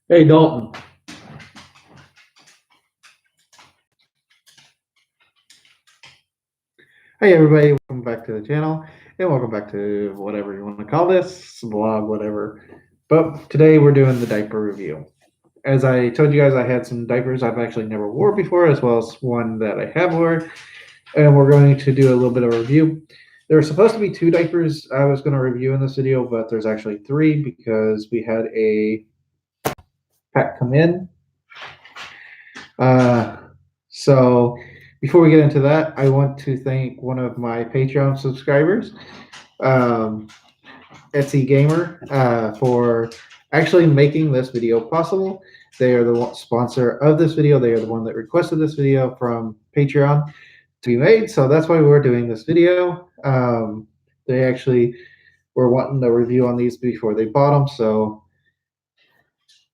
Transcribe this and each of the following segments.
Hey Dalton. Hey everybody, welcome back to the channel and welcome back to whatever you want to call this, vlog, whatever. But today we're doing the diaper review. As I told you guys, I had some diapers I've actually never wore before, as well as one that I have wore, and we're going to do a little bit of a review. There were supposed to be two diapers I was going to review in this video, but there's actually three because we had a pack come in. Uh, so before we get into that, I want to thank one of my Patreon subscribers, um, Etsy Gamer, for actually making this video possible. They are the sponsor of this video. They are the one that requested this video from Patreon to be made. So that's why we're doing this video. They actually were wanting a review on these before they bought them. So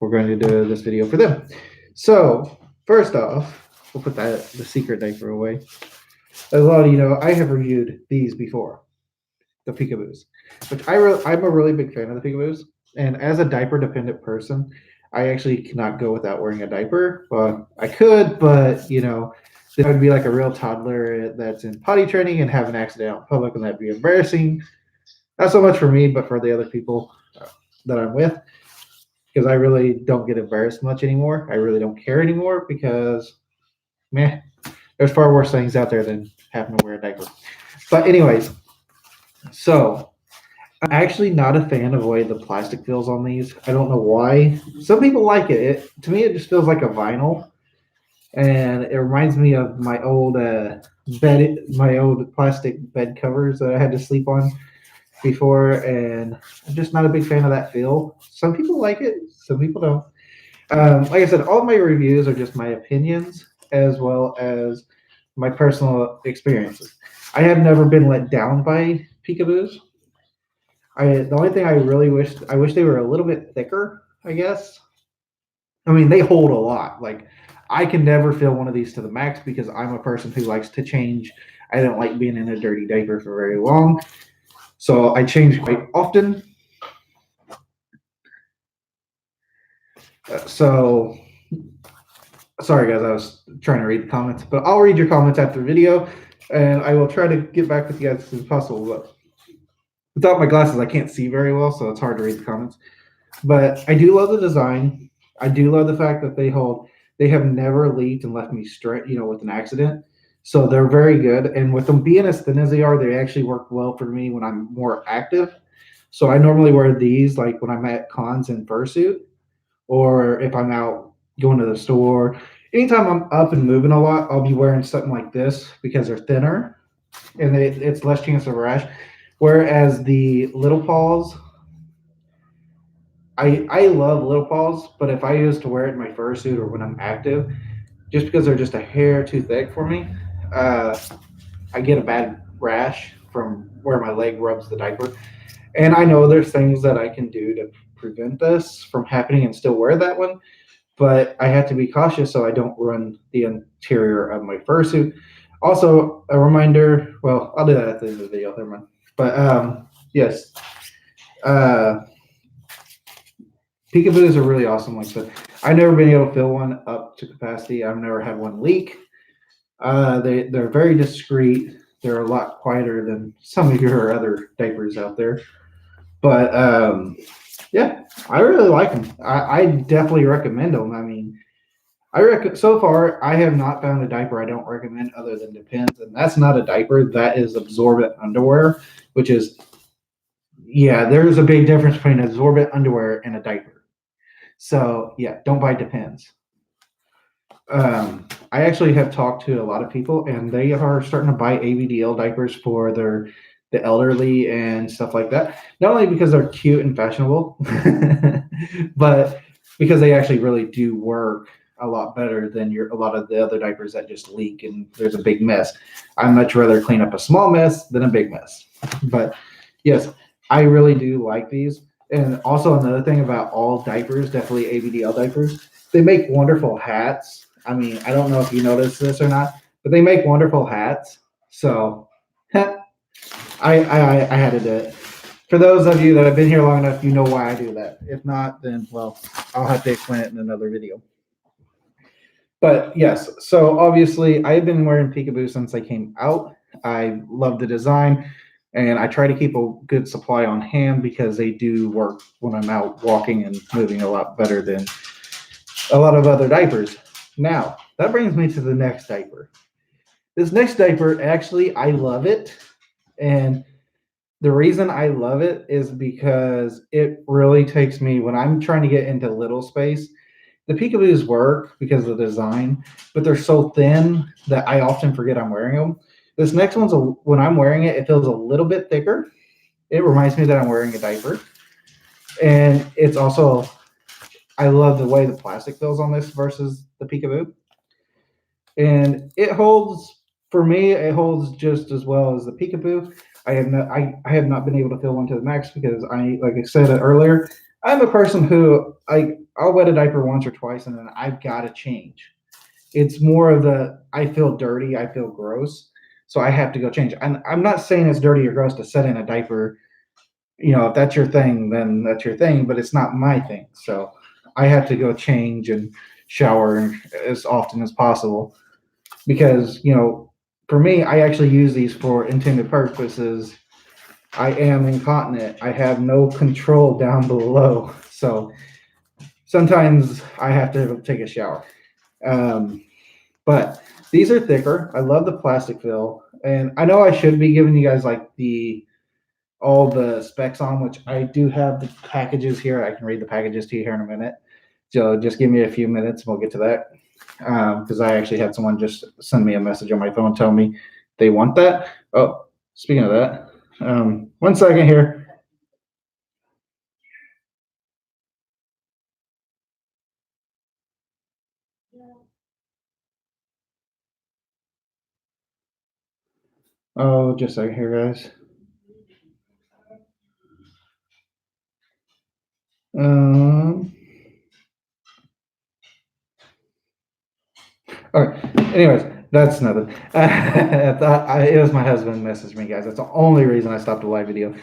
we're going to do this video for them. So first off, we'll put the secret diaper away. As a lot of you know, I have reviewed these before, the Peekaboos, which I'm a really big fan of the Peekaboos. And as a diaper dependent person, I actually cannot go without wearing a diaper. Well, I could, but then I would be like a real toddler that's in potty training and have an accident out in public, and that'd be embarrassing. Not so much for me, but for the other people that I'm with, because I really don't get embarrassed much anymore. I really don't care anymore because, meh, there's far worse things out there than having to wear a diaper. But anyways, so I'm actually not a fan of the way the plastic feels on these. I don't know why. Some people like it. To me, it just feels like a vinyl, and it reminds me of my old my old plastic bed covers that I had to sleep on before, and I'm just not a big fan of that feel. Some people like it, some people don't. Like I said, all my reviews are just my opinions as well as my personal experiences. I have never been let down by Peekaboos. The only thing I wish they were a little bit thicker, I guess. I mean, they hold a lot. Like, I can never fill one of these to the max because I'm a person who likes to change. I don't like being in a dirty diaper for very long. So I change quite often. So sorry guys, I was trying to read the comments, but I'll read your comments after the video, and I will try to get back with you guys as soon as possible. But without my glasses, I can't see very well, so it's hard to read the comments. But I do love the design. I do love the fact that they have never leaked and left me straight, with an accident. So they're very good. And with them being as thin as they are, they actually work well for me when I'm more active. So I normally wear these like when I'm at cons in fursuit, or if I'm out going to the store. Anytime I'm up and moving a lot, I'll be wearing something like this because they're thinner and it's less chance of rash. Whereas the little paws, I love little paws, but if I used to wear it in my fursuit or when I'm active, just because they're just a hair too thick for me, uh, I get a bad rash from where my leg rubs the diaper. And I know there's things that I can do to prevent this from happening and still wear that one, but I have to be cautious so I don't ruin the interior of my fursuit. Also, a reminder. Well, I'll do that at the end of the video. Never mind. But yes, uh, Peekaboos are really awesome. Like I said, I've never been able to fill one up to capacity. I've never had one leak. They're very discreet. They're a lot quieter than some of your other diapers out there. But yeah, I really like them. I definitely recommend them. I mean, so far I have not found a diaper I don't recommend other than Depends, and that's not a diaper. That is absorbent underwear, which is there's a big difference between absorbent underwear and a diaper. So yeah, don't buy Depends. I actually have talked to a lot of people, and they are starting to buy ABDL diapers for the elderly and stuff like that. Not only because they're cute and fashionable, but because they actually really do work a lot better than a lot of the other diapers that just leak and there's a big mess. I'd much rather clean up a small mess than a big mess. But yes, I really do like these. And also another thing about all diapers, definitely ABDL diapers, they make wonderful hats. I mean, I don't know if you noticed this or not, but they make wonderful hats. So I had to do it. For those of you that have been here long enough, you know why I do that. If not, then well, I'll have to explain it in another video. But yes, so obviously I've been wearing Peekaboo since I came out. I love the design, and I try to keep a good supply on hand because they do work when I'm out walking and moving a lot better than a lot of other diapers. Now, that brings me to the next diaper. This next diaper, actually, I love it. And the reason I love it is because it really takes me when I'm trying to get into little space. The Peekaboos work because of the design, but they're so thin that I often forget I'm wearing them. This next one's when I'm wearing it, it feels a little bit thicker. It reminds me that I'm wearing a diaper, and it's also I love the way the plastic feels on this versus the Peekaboo, and it holds for me. It holds just as well as the Peekaboo. I have not been able to fill one to the max because like I said earlier, I'm a person who I'll wet a diaper once or twice and then I've got to change. It's more of the I feel dirty, I feel gross, so I have to go change. And I'm not saying it's dirty or gross to set in a diaper. You know, if that's your thing, then that's your thing. But it's not my thing, so I have to go change and shower as often as possible because for me, I actually use these for intended purposes. I am incontinent. I have no control down below, so sometimes I have to take a shower. Um, but these are thicker. I love the plastic fill, and I know I should be giving you guys like the all the specs on, which I do have the packages here. I can read the packages to you here in a minute. So just give me a few minutes, and we'll get to that. Because I actually had someone just send me a message on my phone telling me they want that. Oh, speaking of that, 1 second here. Oh, just a second here, guys. Um, all right. Anyways, that's nothing. It was my husband messaged me, guys. That's the only reason I stopped the live video.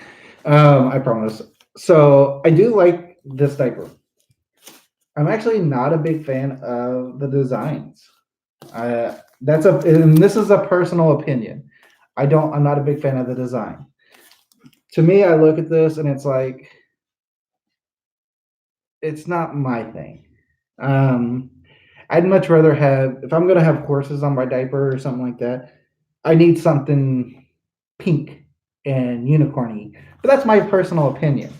I promise. So I do like this diaper. I'm actually not a big fan of the designs. And this is a personal opinion. I'm not a big fan of the design. To me, I look at this and it's like, it's not my thing. Um, I'd much rather have, if I'm going to have horses on my diaper or something like that, I need something pink and unicorny. But that's my personal opinion.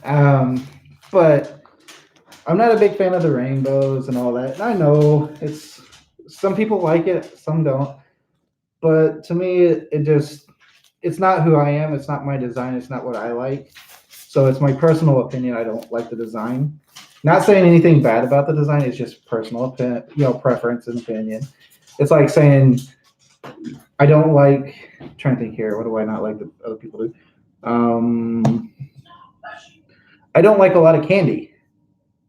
But I'm not a big fan of the rainbows and all that. And I know some people like it, some don't. But to me, it's not who I am. It's not my design. It's not what I like. So it's my personal opinion. I don't like the design. Not saying anything bad about the design. It's just personal opinion, preference and opinion. It's like saying I don't like. I'm trying to think here. What do I not like that other people do? I don't like a lot of candy,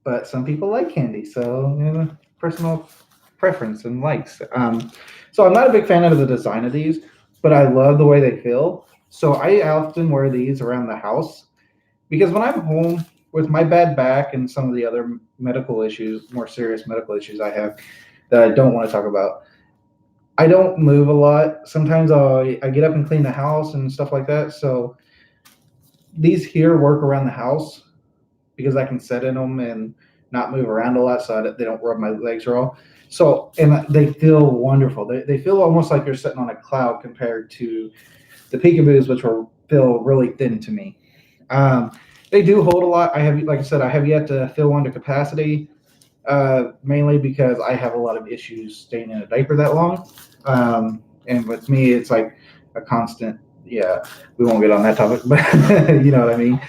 but some people like candy. So personal preference and likes. So I'm not a big fan of the design of these, but I love the way they feel. So I often wear these around the house because when I'm home with my bad back and some of the other medical issues, more serious medical issues I have that I don't want to talk about, I don't move a lot. Sometimes I get up and clean the house and stuff like that. So these here work around the house because I can sit in them and not move around a lot so they don't rub my legs raw. So, and they feel wonderful. They feel almost like you're sitting on a cloud compared to the Peekaboos, which feel really thin to me. Um, they do hold a lot. Like I said, I have yet to fill one to capacity, mainly because I have a lot of issues staying in a diaper that long. And with me, it's like a constant. Yeah, we won't get on that topic, but you know what I mean.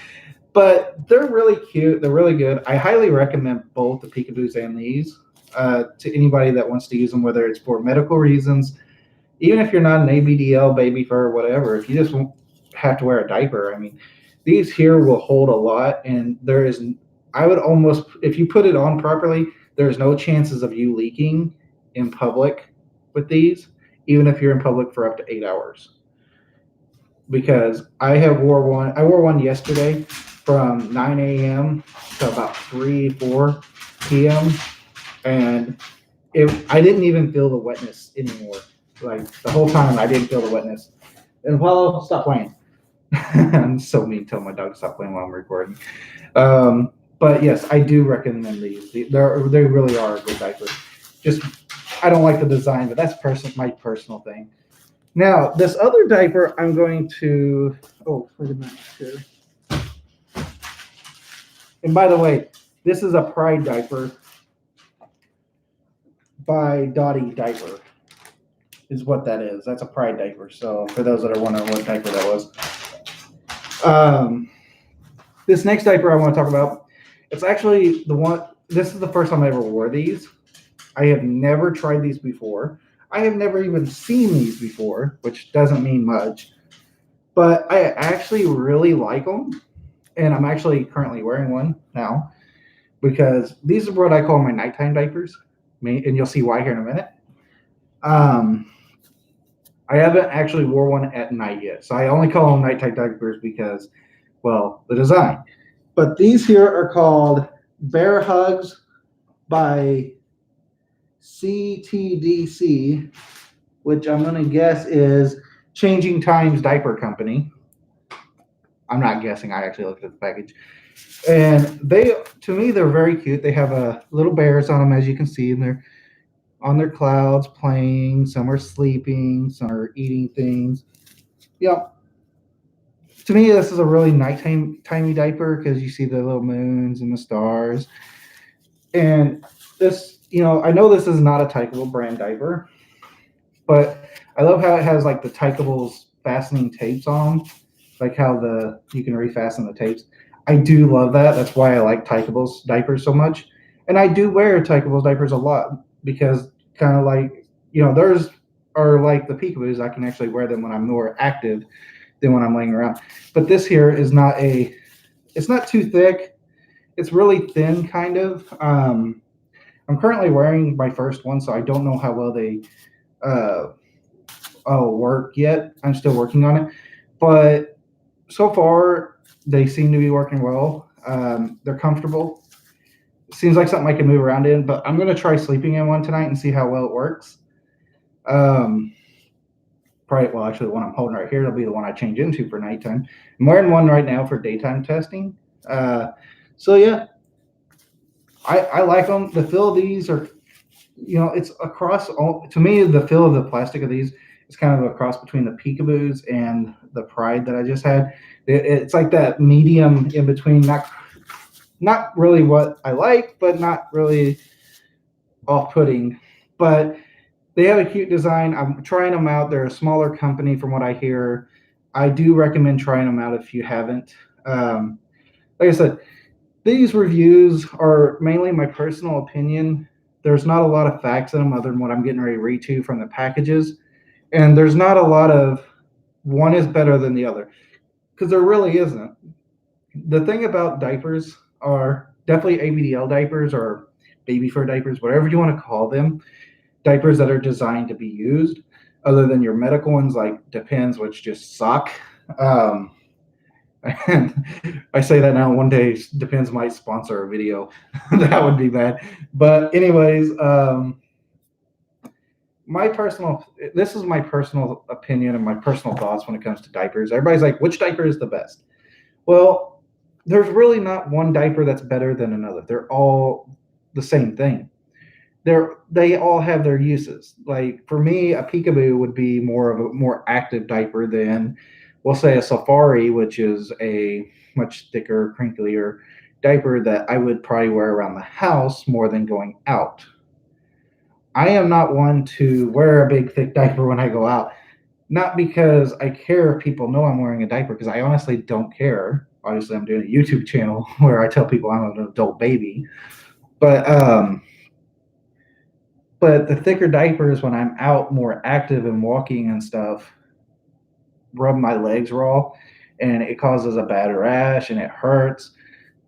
But they're really cute. They're really good. I highly recommend both the Peekaboos and these to anybody that wants to use them, whether it's for medical reasons, even if you're not an ABDL, baby fur, whatever. If you just have to wear a diaper, I mean, these here will hold a lot, and I would almost, if you put it on properly, there's no chances of you leaking in public with these, even if you're in public for up to 8 hours. because I wore one yesterday from 9 a.m. to about 3, 4 p.m. and I didn't even feel the wetness anymore. Like the whole time, I didn't feel the wetness. And well, stop playing. I'm so mean. Tell my dog to stop playing while I'm recording. But yes, I do recommend these. They really are a good diaper. Just I don't like the design, but that's my personal thing. Now, this other diaper, I'm going to. Oh, wait a minute here. And by the way, this is a Pride diaper by Dottie Diaper, is what that is. That's a Pride diaper. So for those that are wondering what diaper that was, um, this next diaper I want to talk about, it's actually the one. This is the first time I ever wore these. I have never tried these before. I have never even seen these before, which doesn't mean much. But I actually really like them, and I'm actually currently wearing one now because these are what I call my nighttime diapers, and you'll see why here in a minute. Um, I haven't actually wore one at night yet, so I only call them nighttime diapers because, well, the design. But these here are called Bear Hugs by CTDC, which I'm going to guess is Changing Times Diaper Company. I'm not guessing. I actually looked at the package. And to me, they're very cute. They have little bears on them, as you can see, and they're on their clouds playing. Some are sleeping, some are eating things. Yep. To me, this is a really nighttime timey diaper because you see the little moons and the stars. And this, I know this is not a Tykeable brand diaper, but I love how it has like the Tykeables fastening tapes on, like how you can refasten the tapes. I do love that. That's why I like Tykeables diapers so much, and I do wear Tykeables diapers a lot because kind of like theirs are like the peekaboos. I can actually wear them when I'm more active than when I'm laying around. But this here is not it's not too thick. It's really thin, kind of. I'm currently wearing my first one, so I don't know how well they uh, work yet. I'm still working on it, but so far they seem to be working well. They're comfortable. Seems like something I can move around in, but I'm going to try sleeping in one tonight and see how well it works. Um, Probably, well, actually, the one I'm holding right here will be the one I change into for nighttime. I'm wearing one right now for daytime testing. So yeah, I like them. The feel of these are, it's across all. To me, the feel of the plastic of these is kind of a cross between the Peekaboos and the Pride that I just had. It's like that medium in between, not really what I like, but not really off-putting. But they have a cute design. I'm trying them out. They're a smaller company from what I hear. I do recommend trying them out if you haven't. Like I said, these reviews are mainly my personal opinion. There's not a lot of facts in them other than what I'm getting ready to read to you from the packages. And there's not a lot of one is better than the other because there really isn't. The thing about diapers are definitely ABDL diapers or baby fur diapers, whatever you want to call them, diapers that are designed to be used, other than your medical ones like Depends, which just suck. Um, and I say that now. One day, Depends might sponsor a video. That would be bad. But anyways, this is my personal opinion and my personal thoughts when it comes to diapers. Everybody's like, which diaper is the best? Well, there's really not one diaper that's better than another. They're all the same thing. They all have their uses. Like for me, a Peekaboo would be more of a more active diaper than, we'll say, a Safari, which is a much thicker, crinklier diaper that I would probably wear around the house more than going out. I am not one to wear a big thick diaper when I go out. Not because I care if people know I'm wearing a diaper, because I honestly don't care. Obviously, I'm doing a YouTube channel where I tell people I'm an adult baby. But the thicker diapers when I'm out more active and walking and stuff rub my legs raw, and it causes a bad rash and it hurts,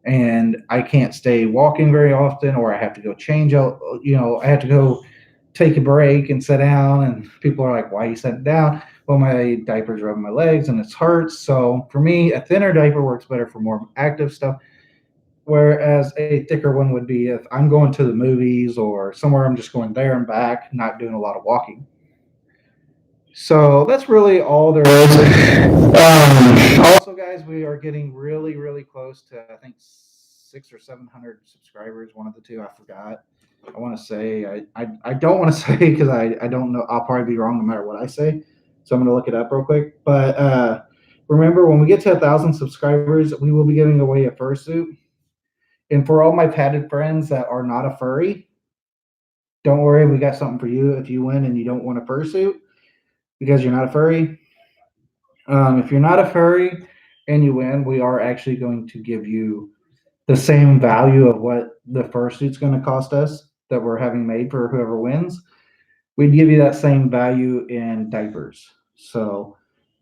and I can't stay walking very often, or I have to go change out. I have to go take a break and sit down, and people are like, "Why are you sitting down?" well, my diaper's rubbing my legs and it hurts. So for me, a thinner diaper works better for more active stuff. Whereas a thicker one would be if I'm going to the movies or somewhere I'm just going there and back, not doing a lot of walking. So that's really all there is. Also, guys, we are getting really, really close to, I think, 600 or 700 subscribers. One of the two, I forgot. I want to say, I don't want to say because I don't know. I'll probably be wrong no matter what I say. So I'm going to look it up real quick. But remember, when we get to 1,000 subscribers, we will be giving away a fursuit. And for all my padded friends that are not a furry, don't worry, we got something for you if you win and you don't want a fursuit because you're not a furry. If you're not a furry and you win, we are actually going to give you the same value of what the fursuit's going to cost us that we're having made for whoever wins. We'd give you that same value in diapers. So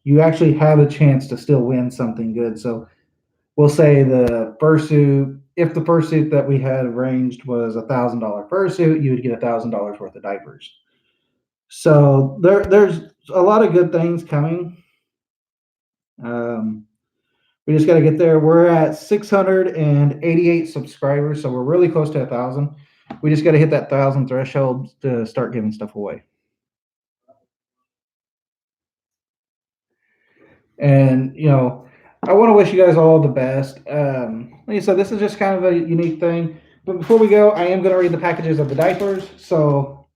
you actually have a chance to still win something good. So we'll say the fursuit, if the fursuit that we had arranged was $1,000 fursuit, you would get $1,000 worth of diapers. So there's a lot of good things coming. We just got to get there. We're at 688 subscribers, so we're really close to 1,000. We just got to hit that 1,000 threshold to start giving stuff away. And I want to wish you guys all the best. Like I said, this is just kind of a unique thing. But before we go, I am going to read the packages of the diapers. So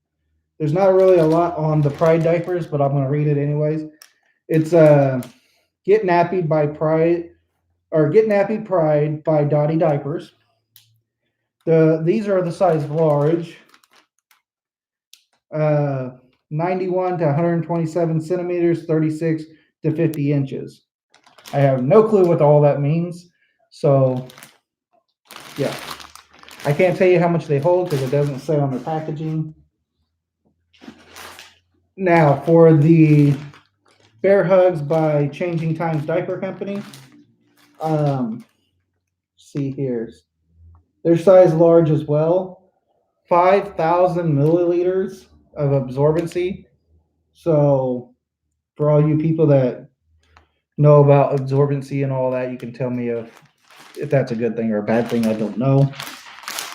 there's not really a lot on the Pride diapers, but I'm going to read it anyways. It's Get Nappied by Pride, or Get Nappied Pride by Dottie Diapers. These are the size large, 91 to 127 centimeters, 36 to 50 inches. I have no clue what all that means. So, yeah. I can't tell you how much they hold because it doesn't say on the packaging. Now, for the Bear Hugs by Changing Times Diaper Company, see here. They're size large as well. 5,000 milliliters of absorbency. So, for all you people that know about absorbency and all that, you can tell me if that's a good thing or a bad thing. I don't know.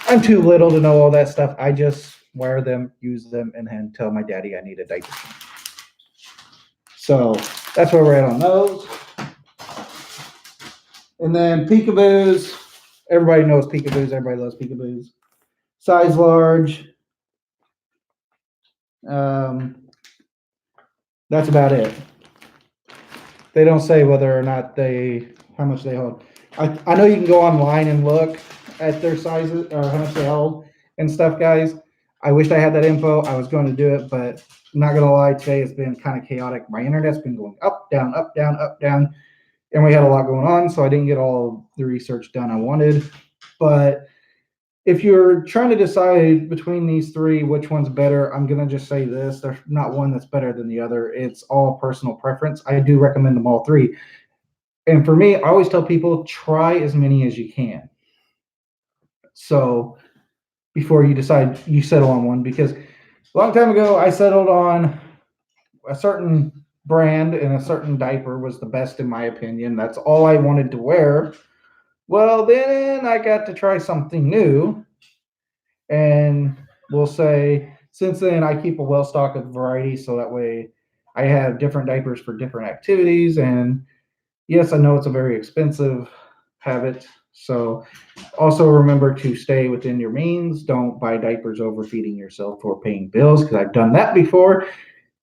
I'm too little to know all that stuff. I just wear them, use them, and then tell my daddy I need a diaper. So that's where we're at on those. And then peekaboos. Everybody knows peekaboos. Everybody loves peekaboos. Size large. That's about it. They don't say whether or not how much they hold. I know you can go online and look at their sizes or how much they hold and stuff, guys. I wish I had that info. I was going to do it, but I'm not going to lie. Today has been kind of chaotic. My internet's been going up, down, up, down, up, down. And we had a lot going on, so I didn't get all the research done I wanted. But if you're trying to decide between these three, which one's better, I'm going to just say this. There's not one that's better than the other. It's all personal preference. I do recommend them all three. And for me, I always tell people, try as many as you can. So before you decide, you settle on one. Because a long time ago, I settled on a certain brand and a certain diaper was the best in my opinion. That's all I wanted to wear. Well, then I got to try something new. And we'll say, since then, I keep a well stock of variety. So that way I have different diapers for different activities. And yes, I know it's a very expensive habit. So also remember to stay within your means. Don't buy diapers overfeeding yourself or paying bills, because I've done that before.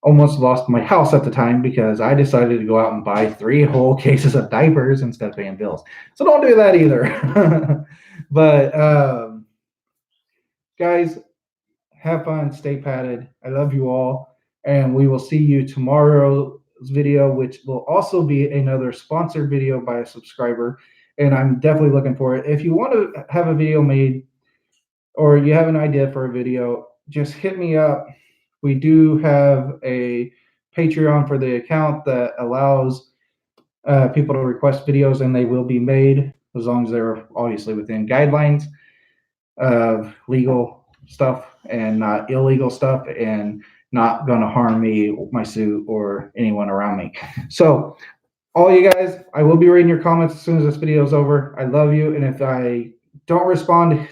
Almost lost my house at the time because I decided to go out and buy 3 whole cases of diapers instead of paying bills. So don't do that either. But guys, have fun, stay padded. I love you all, and we will see you tomorrow's video, which will also be another sponsored video by a subscriber, and I'm definitely looking for it. If you want to have a video made or you have an idea for a video, just hit me up. We do have a Patreon for the account that allows people to request videos, and they will be made as long as they're obviously within guidelines of legal stuff and not illegal stuff and not going to harm me, my suit, or anyone around me. So all you guys, I will be reading your comments as soon as this video is over. I love you, and if I don't respond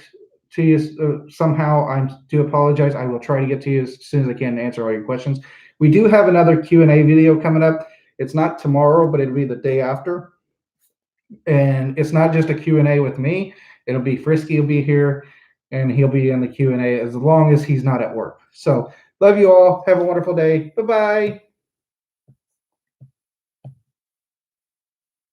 to you somehow, I do apologize. I will try to get to you as soon as I can to answer all your questions. We do have another Q&A video coming up. It's not tomorrow, but it'll be the day after. And it's not just a Q&A with me. It'll be Frisky will be here, and he'll be in the Q&A as long as he's not at work. So love you all. Have a wonderful day. Bye-bye.